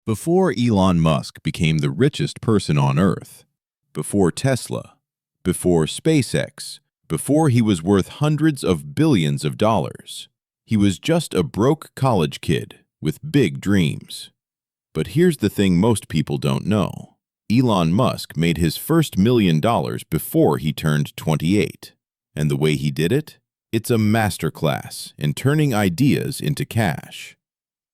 Before Elon Musk became the richest person on Earth, before Tesla, before SpaceX, before he was worth hundreds of billions of dollars, he was just a broke college kid with big dreams. But here's the thing most people don't know. Elon Musk made his first $1 million before he turned 28. And the way he did it? It's a masterclass in turning ideas into cash.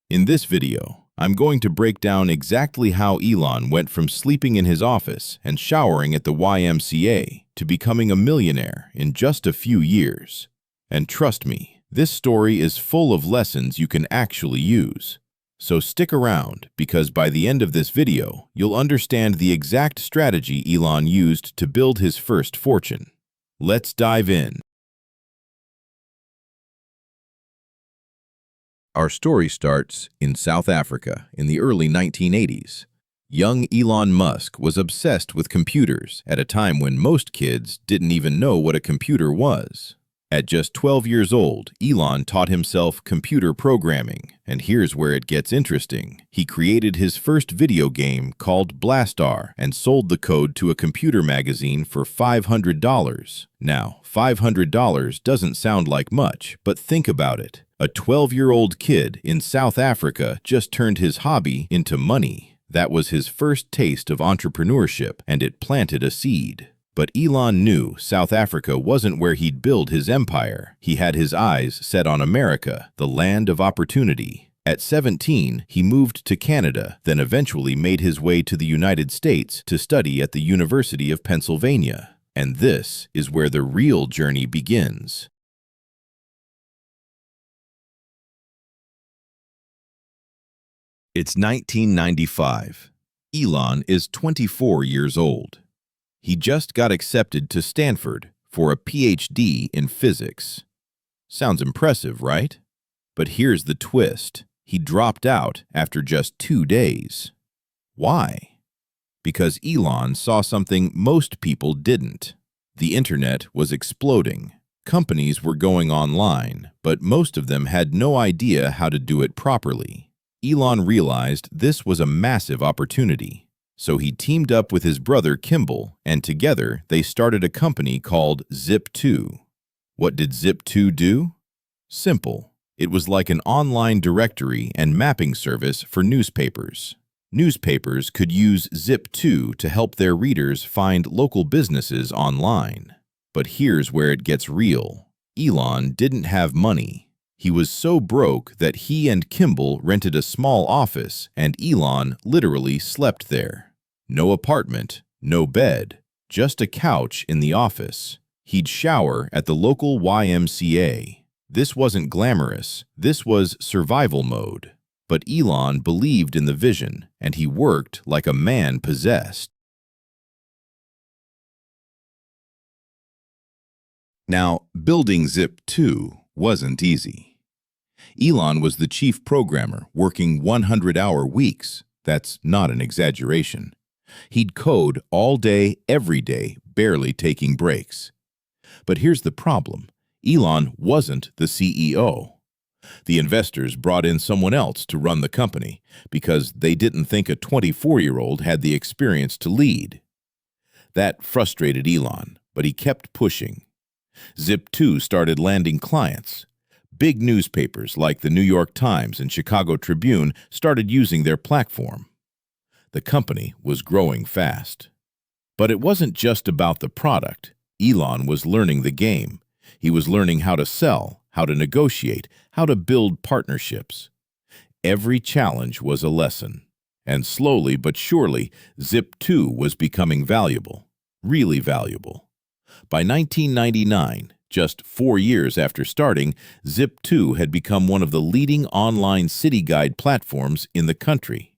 In this video, I'm going to break down exactly how Elon went from sleeping in his office and showering at the YMCA to becoming a millionaire in just a few years. And trust me, this story is full of lessons you can actually use. So stick around, because by the end of this video, you'll understand the exact strategy Elon used to build his first fortune. Let's dive in. Our story starts in South Africa in the early 1980s. Young Elon Musk was obsessed with computers at a time when most kids didn't even know what a computer was. At just 12 years old, Elon taught himself computer programming, and here's where it gets interesting. He created his first video game called Blastar and sold the code to a computer magazine for $500. Now, $500 doesn't sound like much, but think about it. A 12-year-old kid in South Africa just turned his hobby into money. That was his first taste of entrepreneurship, and it planted a seed. But Elon knew South Africa wasn't where he'd build his empire. He had his eyes set on America, the land of opportunity. At 17, he moved to Canada, then eventually made his way to the United States to study at the University of Pennsylvania. And this is where the real journey begins. It's 1995. Elon is 24 years old. He just got accepted to Stanford for a PhD in physics. Sounds impressive, right? But here's the twist. He dropped out after just 2 days. Why? Because Elon saw something most people didn't. The internet was exploding. Companies were going online, but most of them had no idea how to do it properly. Elon realized this was a massive opportunity. So he teamed up with his brother Kimball, and together they started a company called Zip2. What did Zip2 do? Simple. It was like an online directory and mapping service for newspapers. Newspapers could use Zip2 to help their readers find local businesses online. But here's where it gets real. Elon didn't have money. He was so broke that he and Kimball rented a small office, and Elon literally slept there. No apartment, no bed, just a couch in the office. He'd shower at the local YMCA. This wasn't glamorous, this was survival mode. But Elon believed in the vision, and he worked like a man possessed. Now, building Zip2 wasn't easy. Elon was the chief programmer, working 100-hour weeks. That's not an exaggeration. He'd code all day, every day, barely taking breaks. But here's the problem. Elon wasn't the CEO. The investors brought in someone else to run the company because they didn't think a 24-year-old had the experience to lead. That frustrated Elon, but he kept pushing. Zip2 started landing clients. Big newspapers like the New York Times and Chicago Tribune started using their platform. The company was growing fast. But it wasn't just about the product. Elon was learning the game. He was learning how to sell, how to negotiate, how to build partnerships. Every challenge was a lesson. And slowly but surely, Zip2 was becoming valuable, really valuable. By 1999, just 4 years after starting, Zip2 had become one of the leading online city guide platforms in the country.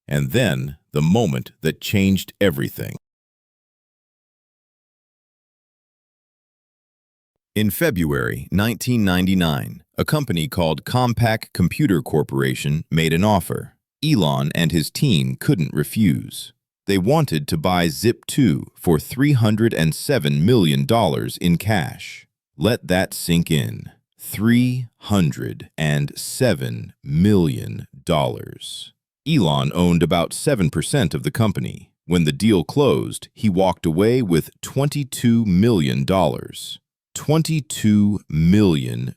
And then, the moment that changed everything. In February 1999, a company called Compaq Computer Corporation made an offer. Elon and his team couldn't refuse. They wanted to buy Zip2 for $307 million in cash. Let that sink in. $307 million. Elon owned about 7% of the company. When the deal closed, he walked away with $22 million. $22 million.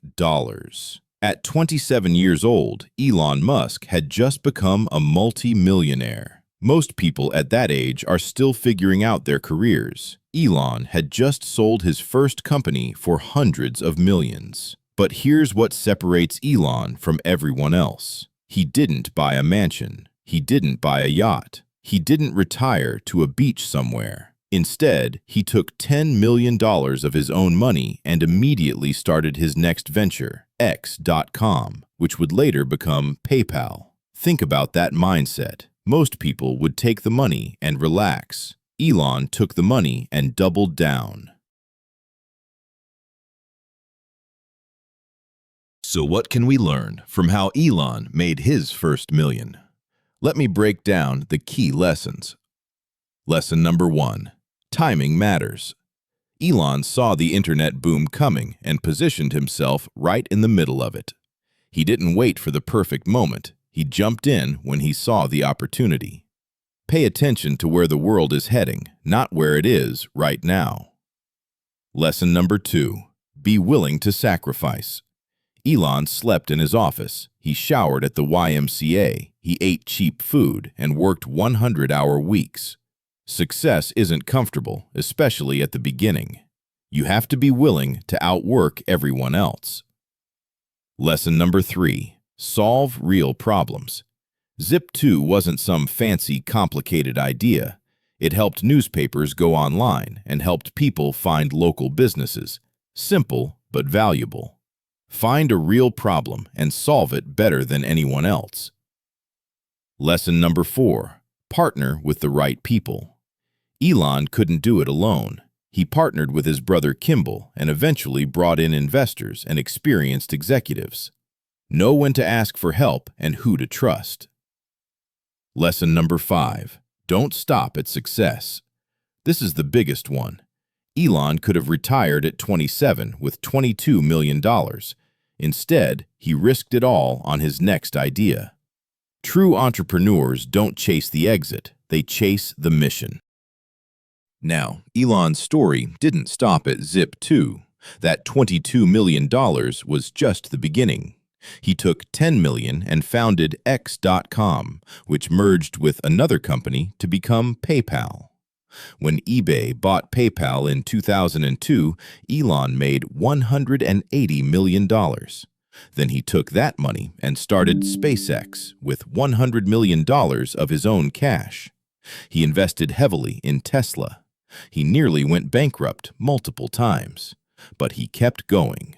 At 27 years old, Elon Musk had just become a multi-millionaire. Most people at that age are still figuring out their careers. Elon had just sold his first company for hundreds of millions. But here's what separates Elon from everyone else. He didn't buy a mansion. He didn't buy a yacht. He didn't retire to a beach somewhere. Instead, he took $10 million of his own money and immediately started his next venture, X.com, which would later become PayPal. Think about that mindset. Most people would take the money and relax. Elon took the money and doubled down. So what can we learn from how Elon made his first million? Let me break down the key lessons. Lesson number 1. Timing matters. Elon saw the internet boom coming and positioned himself right in the middle of it. He didn't wait for the perfect moment. He jumped in when he saw the opportunity. Pay attention to where the world is heading, not where it is right now. Lesson number 2. Be willing to sacrifice. Elon slept in his office. He showered at the YMCA. He ate cheap food and worked 100-hour weeks. Success isn't comfortable, especially at the beginning. You have to be willing to outwork everyone else. Lesson number 3. Solve real problems. Zip2 wasn't some fancy, complicated idea. It helped newspapers go online and helped people find local businesses. Simple, but valuable. Find a real problem and solve it better than anyone else. Lesson number 4. Partner with the right people. Elon couldn't do it alone. He partnered with his brother Kimball and eventually brought in investors and experienced executives. Know when to ask for help and who to trust. Lesson number 5. Don't stop at success. This is the biggest one. Elon could have retired at 27 with $22 million. Instead, he risked it all on his next idea. True entrepreneurs don't chase the exit, they chase the mission. Now, Elon's story didn't stop at Zip2. That $22 million was just the beginning. He took $10 million and founded X.com, which merged with another company to become PayPal. When eBay bought PayPal in 2002, Elon made $180 million. Then he took that money and started SpaceX with $100 million of his own cash. He invested heavily in Tesla. He nearly went bankrupt multiple times, but he kept going.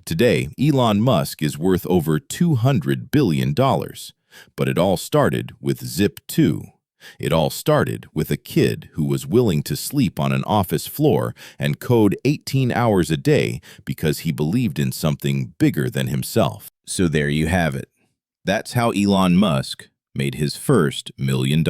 Today, Elon Musk is worth over $200 billion, but it all started with Zip2. It all started with a kid who was willing to sleep on an office floor and code 18 hours a day because he believed in something bigger than himself. So there you have it. That's how Elon Musk made his first $1 million.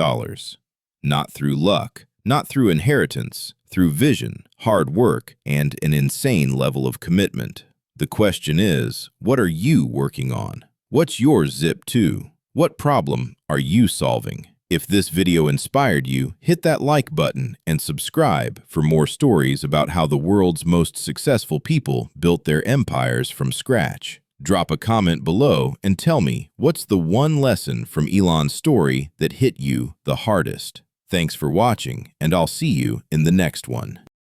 Not through luck, not through inheritance, through vision, hard work, and an insane level of commitment. The question is, what are you working on? What's your Zip2? What problem are you solving? If this video inspired you, hit that like button and subscribe for more stories about how the world's most successful people built their empires from scratch. Drop a comment below and tell me what's the one lesson from Elon's story that hit you the hardest. Thanks for watching, and I'll see you in the next one.